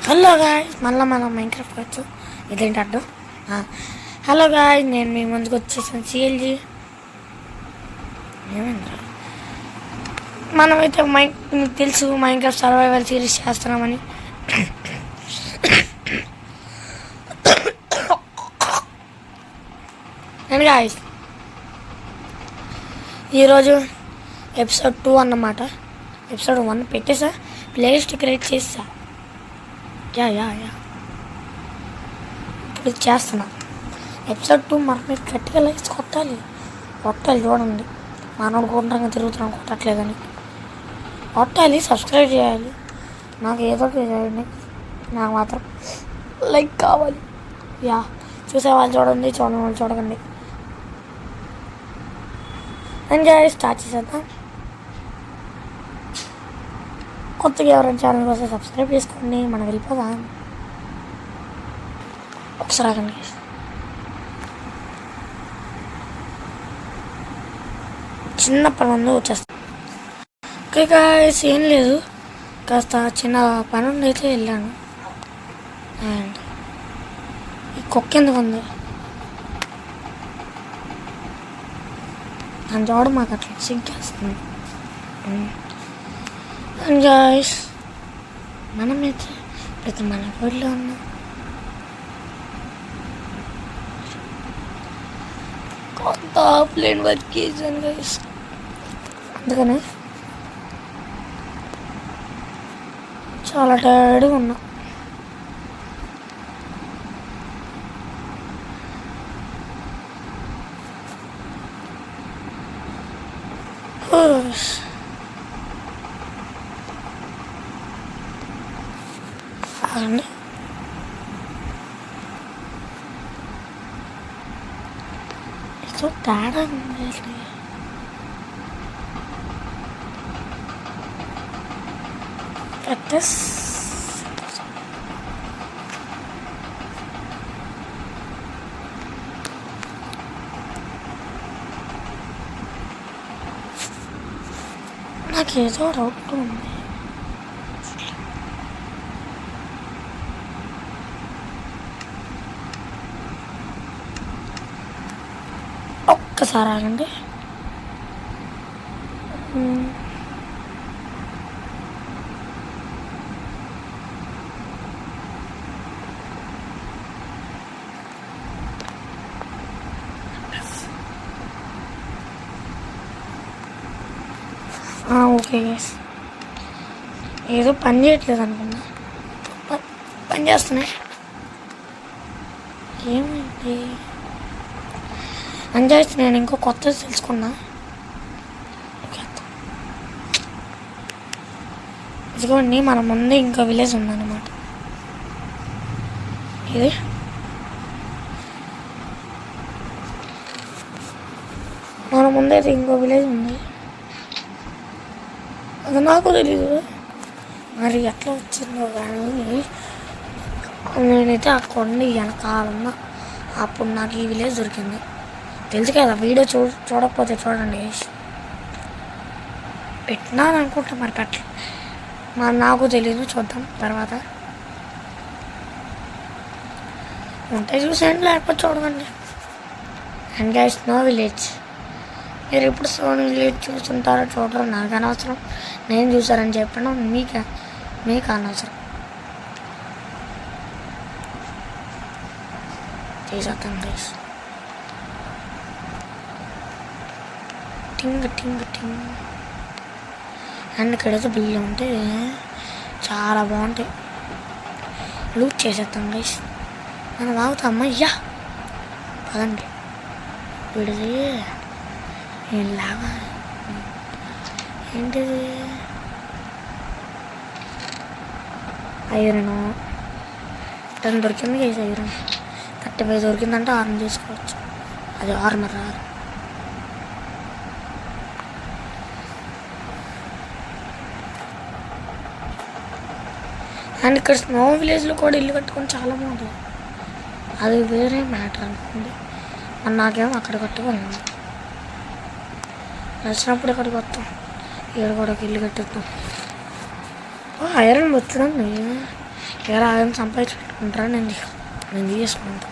Hello guys, మళ్ళీ మనం Minecraft వచ్చు. ఇదేంటి అడ్డు? హలో గాయ్స్, నేను మీ ముందుకు వచ్చేసాను. సిఎల్జీ ఏమైంది? మనమైతే మీకు తెలుసు మైన్క్రాఫ్ట్ సర్వైవల్ సిరీస్ చేస్తున్నామని. అండ్ గాయ్స్, ఈరోజు ఎపిసోడ్ 2 అన్నమాట. ఎపిసోడ్ 1 పెట్టేసా, ప్లేలిస్ట్ క్రియేట్ చేసా. యా ఇప్పుడు చేస్తున్నా. ఎపిసోడ్ 2 మరి మీరు గట్టిగా లైక్స్ కొట్టాలి చూడండి. మనోడు కొంటాగా తిరుగుతున్నాం, కొట్టట్లేదని కొట్టాలి. సబ్స్క్రైబ్ చేయాలి. నాకు ఏదో చేయండి, నాకు మాత్రం లైక్ కావాలి. చూసేవాళ్ళు చూడండి, చూడని వాళ్ళు చూడకండి. అండ్ స్టార్ట్ చేసేద్దాం. కొత్తగా ఎవరైనా ఛానల్ కోసం సబ్స్క్రైబ్ చేసుకోండి. మనం వెళ్ళిపోదాం. ఒకసారి ఆగండి. చిన్నప్పటి ముందు వచ్చేస్తాం. ఓకే గాయ్స్, ఏం లేదు, కాస్త చిన్న పని ఉండి అయితే వెళ్ళాను. అండ్ ఈ కుక్క ఎందుకు ఉంది దాని చూడ మాకు అట్లా సింకేస్తుంది. అండ్ గాయ్స్, మనమైతే ప్రతి మన ఊళ్ళో ఉన్నాం. కొంత ప్లేన్ వర్క్ చేసాను గాయ్స్, అందుకనే చాలా టైర్డ్గా ఉన్నా. అండి సో తేడా ఉంది. ప్రాక్టీస్ నాకేదో డౌట్ ఉంది. ఒక్కసారి ఆగండి. ఓకే గైస్, ఏదో పని చేయట్లేదు అనుకున్నా, పని చేస్తున్నాయి. ఏమైంది అని చేస్తే నేను ఇంకో కొత్తది తెలుసుకున్నా. ఇదిగోండి, మన ముందే ఇంకో విలేజ్ ఉందన్నమాట. ఇది మన ముందైతే ఇంకో విలేజ్ ఉంది. అది నాకు తెలీదు మరి ఎట్లా వచ్చిందో కానీ నేనైతే ఆ కొండ వెనకాలన్నా అప్పుడు నాకు ఈ విలేజ్ దొరికింది. తెలుసు కదా, వీడియో చూడకపోతే చూడండి. పెట్టినాను అనుకుంటా, మరి మరి నాకు తెలీదు. చూద్దాం తర్వాత ఉంటే చూసేయండి, లేకపోతే చూడకండి. And guys, snow village. మీరు ఇప్పుడు స్నో విలేజ్ చూస్తుంటారో చూడరు నాకు అనవసరం. నేను చూసారని చెప్పడం మీకు అనవసరం. చేసేద్దాం గైస్. టింగ్ టింగ్ టింగ్. అండ్ ఇక్కడైతే బిల్లు ఉంటే చాలా బాగుంటాయి. లూట్ చేసేద్దాం గైస్. మనం ఆగుతాం. అయ్యా పదండి. విడిది లాగా ఏంటిది? ఐరన్ 10 దొరికింది గైస్. ఐరన్ 35 దొరికిందంటే 6 చేసుకోవచ్చు. అది ఆర్మర్. అండ్ ఇక్కడ స్నో విలేజ్లో కూడా ఇల్లు కట్టుకొని చాలా బాగుంటుంది. అది వేరే మ్యాటర్ అనుకోండి. మరి నాకేమో అక్కడ కట్టుకొని నచ్చినప్పుడు ఇక్కడికి వస్తాం. ఇక్కడ కూడా ఇల్లు కట్టేద్దాం. ఐరన్ వచ్చిందండి. ఎవరు ఆగని సంపాదించి పెట్టుకుంటారా? నేను తీసుకుంటా.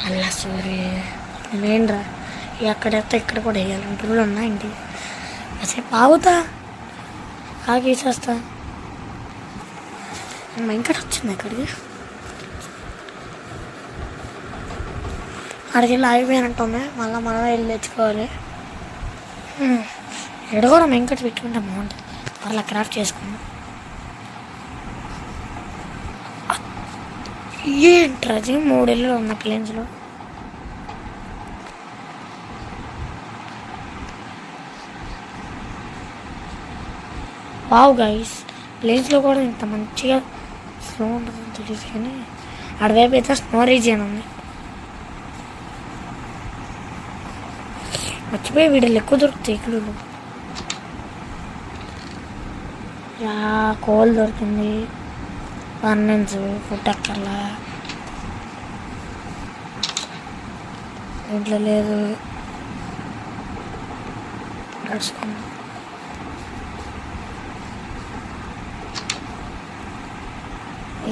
అలా సూర్య నేనేంట్రా ఎక్కడెత్తా ఇక్కడ కూడా వేయాలి రూలు ఉన్నా ఏంటి? కాసేపు ఆగుతా ఆగేసేస్తా. వెంకట వచ్చింది ఇక్కడికి, అక్కడికి వెళ్ళి ఆగిపోయినట్టుంది. మళ్ళీ మనమే వెళ్ళి తెచ్చుకోవాలి. ఇక్కడ కూడా వెంకట పెట్టుకుంటే బాగుంటుంది. అలా క్రాఫ్ట్ చేసుకుందాం. ఏంట్రది 3 ఇళ్ళు ఉన్న ప్లేన్స్లో? వావ్ గైస్, ప్లేన్స్లో కూడా ఇంత మంచిగా స్నో ఉంటుందని తెలియదు, కానీ అటువైపు అయితే స్నో రీజియన్ ఉంది. మర్చిపోయి వీడియోలు ఎక్కువ దొరుకుతాయి ఇక్కడ. కోల్ దొరికింది, పన్నెన్స్ ఫుడ్ అక్కర్లా, ఇంట్లో లేదు. నడుచుకున్నా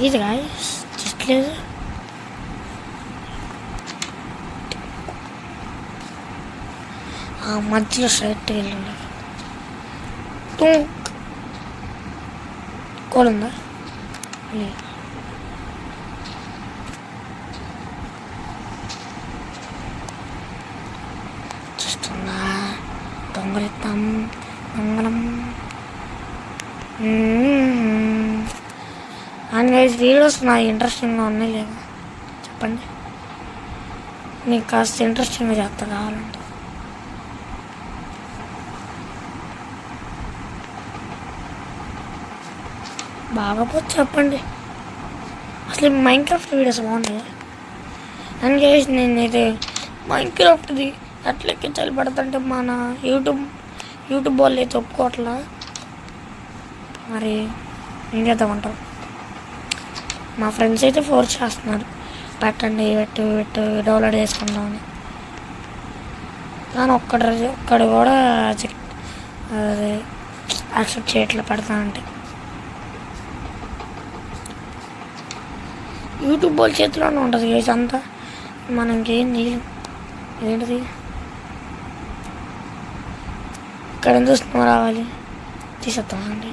ఇది గాయస్ జస్ట్ లేదు. మధ్యలో స్ట్రైట్గా వెళ్ళండి. కోల్ ఉందా? చూస్తున్నా దొంగలిద్దాం దొంగలం. అండ్ గైస్ వీడియోస్ నా ఇంట్రెస్టింగ్గా ఉన్నాయి లేదా చెప్పండి. నీకు కాస్త ఇంట్రెస్టింగ్గా చేస్తా కావాలంటే. బాగపోతే చెప్పండి. అసలు మైన్క్రాఫ్ట్ వీడియోస్ బాగున్నాయి. అండ్ గైస్ నేనైతే మైన్క్రాఫ్ట్ది ఎట్లా ఎక్కించాలి పడుతుంటే మన యూట్యూబ్ వాళ్ళు అయితే ఒప్పుకోవట్లా. మరి ఏం చేద్దామంటారు? మా ఫ్రెండ్స్ అయితే ఫోర్స్ చేస్తున్నారు, పెట్టండి పెట్టు డౌన్లోడ్ చేసుకుందామని. కానీ ఒక్కడు కూడా అది యాక్సెప్ట్ చేయట్లే పెడతానంటే. యూట్యూబ్ వాళ్ళ చేతిలోనే ఉంటుంది గైస్ అంతా, మనం ఇంకేం చేయలేం. ఏంటిది ఇక్కడ ఎందుకు స్నో రావాలి? తీసేద్దామండి.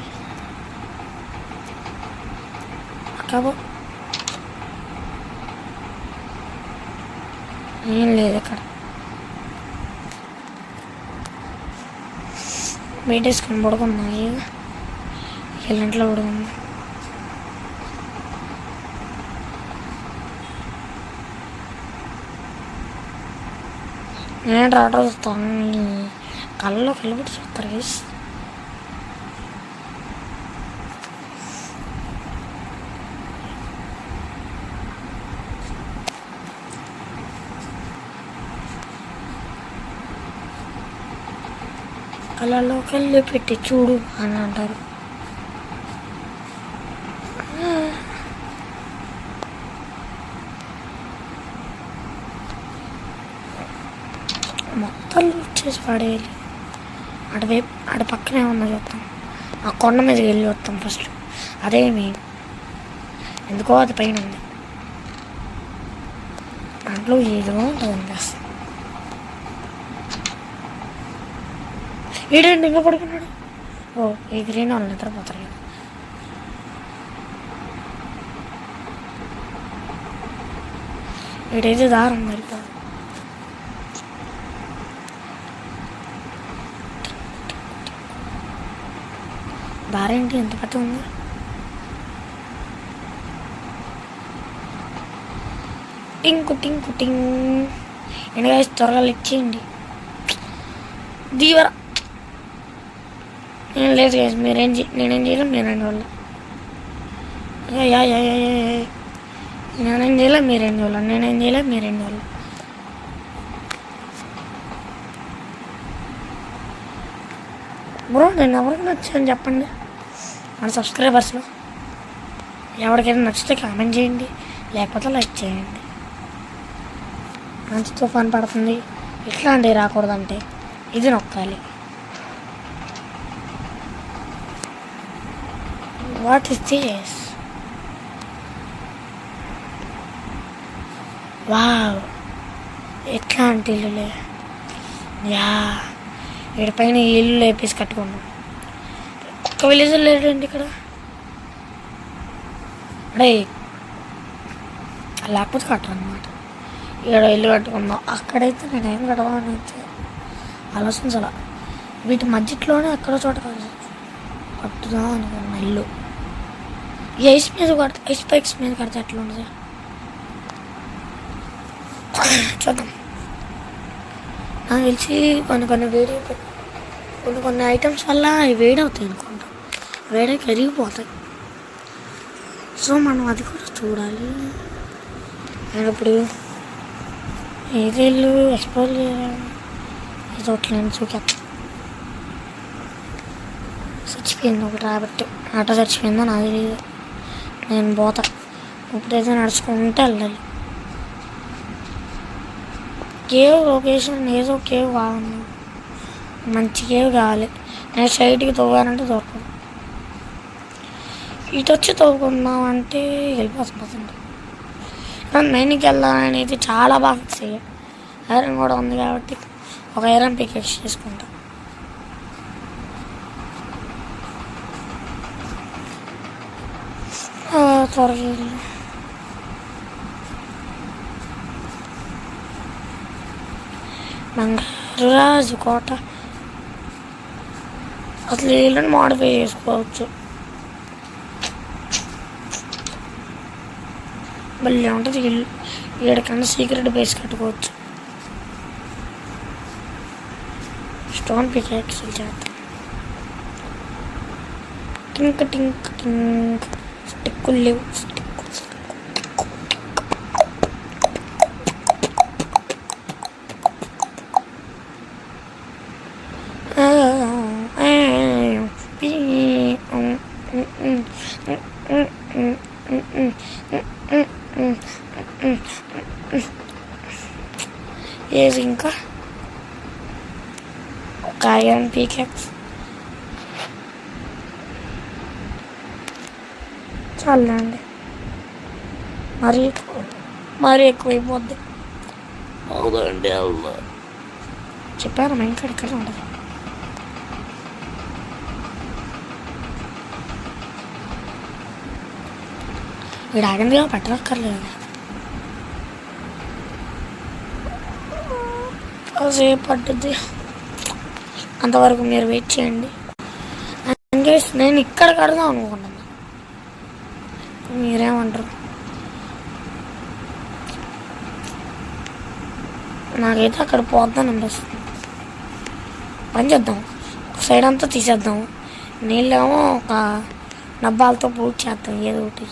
అక్కబో ఏం లేదు ఇక్కడ. బయటేసుకొని పడుకుందాం. ఇళ్ళంట్లో పడుకుందాం. నేను రావడం చూస్తాను, కళ్ళలో కళ్ళబెట్టి చూస్తారు గైస్. కళ్ళలో కళ్ళు పెట్టి చూడు అని అంటారు. మొత్తం లూట్ చేసి పడేయాలి. అటు పక్కనే ఉన్నా చూద్దాం. ఆ కొండ మీదకి వెళ్ళి వస్తాం ఫస్ట్. అదే మెయిన్. ఎందుకో అది పైన ఉంది, దాంట్లో ఏదో ఉంటుంది అనిపిస్తుంది. వీడేంటి ఇంకా పడుకున్నాడు? ఓ ఈ గ్రీన్ వాళ్ళు నిద్రపోతారు కదా. వీడైతే దారం వెళ్ళిపోదు. దారేంటి ఎంత పెద్ద ఉంది? టింకు టింకు టింగ్. ఎండగా త్వరగా ఇచ్చేయండి. దీవరా నేను లేదు గైస్, నేనేం చేయలేం. నేనేం చూడాలి, నేనేం చేయలేం. మీరేం చూడాలి. బ్రో నేను ఎవరికి నచ్చాను చెప్పండి. మన సబ్స్క్రైబర్స్లో ఎవరికైనా నచ్చితే కామెంట్ చేయండి, లేకపోతే లైక్ చేయండి. మంచి తుఫాన్ పడుతుంది, ఇట్లాంటివి రాకూడదంటే ఇది నొక్కాలి. What is this? వావ్, ఎట్లాంటి ఇల్లులే. యా, ఇక్కడ పైన ఇల్లు వేపేసి కట్టుకున్నాం. ఒక్క విలేజ్ లేదండి ఇక్కడ. అంటే లేకపోతే కట్టరు అనమాట. ఇక్కడ ఇల్లు కట్టుకుందాం. అక్కడైతే నేనేం కడవాలని అయితే ఆలోచించాల. వీటి మధ్యలోనే ఎక్కడో చోట కట్టుదాం అనుకున్నా ఇల్లు. ఈ ఐస్ మీద కడితే, ఐస్ పైక్స్ మీద కడితే ఎట్లా ఉండదు చూద్దాం. నాకు తెలిసి కొన్ని ఐటమ్స్ వల్ల అవి వేడవుతాయి అనుకుంటా. వేడే కరిగిపోతాయి. సో మనం అది కూడా చూడాలి. నేను ఇప్పుడు ఏది ఇల్లు ఎక్స్ప్లోర్ చేయాలి. చోట్ల చూకెత్తాను. చచ్చిపోయింది ఒకటి రాబట్టి. ఆటో చచ్చిపోయిందో నాది తెలియదు. నేను పోతా. ఇప్పుడైతే నడుచుకుంటే వెళ్ళాలి. కేవ్ లొకేషన్ ఏదో కేవ్ కావాలి. మంచి కేవ్ కావాలి. నేను సైడ్కి తవ్వానంటే దొరకదు. ఇటు వచ్చి తవ్వుకుందామంటే వెళ్ళిపోతుంది. మెయిన్కి వెళ్ళాలని అయితే చాలా బాగా ఫిక్స్ అయ్యాయి. ఐరన్ కూడా ఉంది కాబట్టి ఒక ఐరన్ పికెక్స్ చేసుకుంటా. త్వరగా బంగారు రాజు కోట. అసలు ఇల్లుని మోడిఫై చేసుకోవచ్చు. మళ్ళీ ఉంటుంది ఇల్లు. ఏడకన్నా సీక్రెట్ బేస్ కట్టుకోవచ్చు. స్టోన్ పికాక్స్ చేద్దాం. టింక్ టింక్ టింక్. స్టిక్కులు లేవు. ఏది ఇంకా ఒక ఐరన్ పీకెక్స్ చాలండి. మరీ ఎక్కువైపోద్ది. అవునండి, అవును చెప్పాను. మా ఇంకా ఇక్కడ ఉండదు. వీడు ఆగిందిగా పెట్టక్కర్లేదు. సేపు పట్టుద్ది. అంతవరకు మీరు వెయిట్ చేయండి. నేను ఇక్కడ కడదాం అనుకుంటున్నా. మీరేమంటారు? నాకైతే అక్కడ పోద్దాం అనిపిస్తుంది. పని చేద్దాం. ఒక సైడ్ అంతా తీసేద్దాం. నీళ్ళేమో ఒక డబ్బాలతో పూర్తి చేద్దాం. ఏదో ఒకటి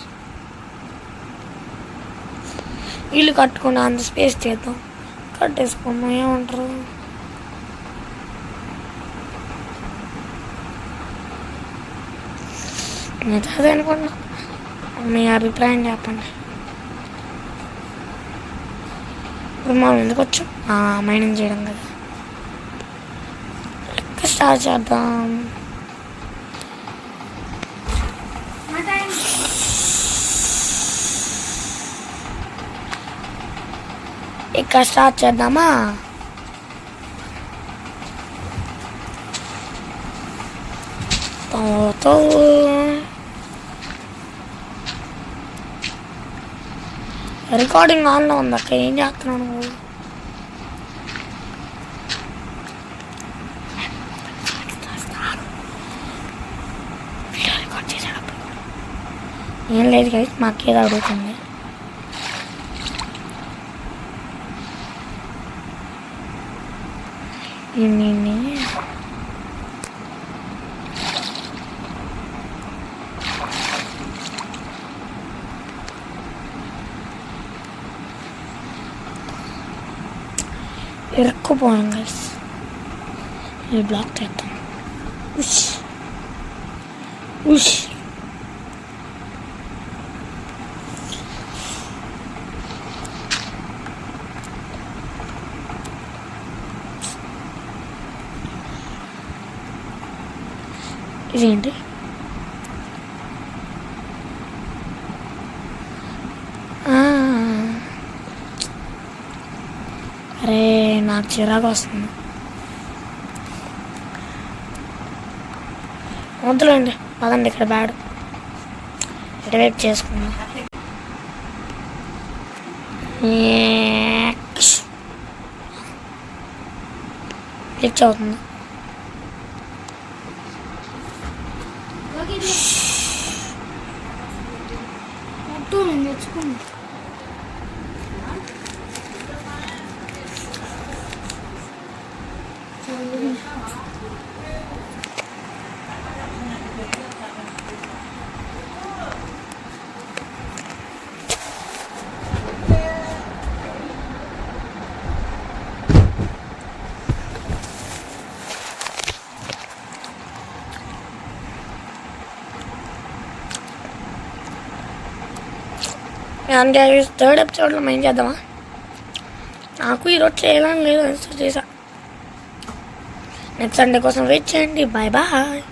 ఇల్లు కట్టుకుని అంత స్పేస్ చేద్దాం. కట్టేసుకుందాం. ఏమంటారు? నేను అదే అనుకున్నా. మీ అభిప్రాయం చెప్పండి. ఇప్పుడు మనం ఎందుకు వచ్చాం? మైనింగ్ చేయడం కదా. లెక్క స్టార్ట్ చేద్దాం. ఇక్కడ స్టార్ట్ చేద్దామా? రికార్డింగ్ ఆన్లో ఉంది అక్క. ఏం చేస్తున్నావు నువ్వు? రికార్డ్ చేసేటప్పుడు ఏం లేదు కదా. మాకేదో అడుగుతుంది. ఇరుక్కుపోయాం గైస్. ఈ బ్లాక్ చేద్దాం. ఉష్ ఉష్. ఇదేంటి? అరే నాకు చిరాకు వస్తుంది. వద్దులేండి పదండి, ఇక్కడ బ్యాడ్ ఎడివేట్ చేసుకుందాం. క్లిక్ అవుతుంది. తెచ్చుకున్నా అండ్ గైస్, థర్డ్ ఎపిసోడ్లో మేము చేద్దామా? నాకు ఈరోజు చేయాలని లేదు, చేసా. నెక్స్ట్ సండే కోసం వెయిట్ చేయండి. Bye bye.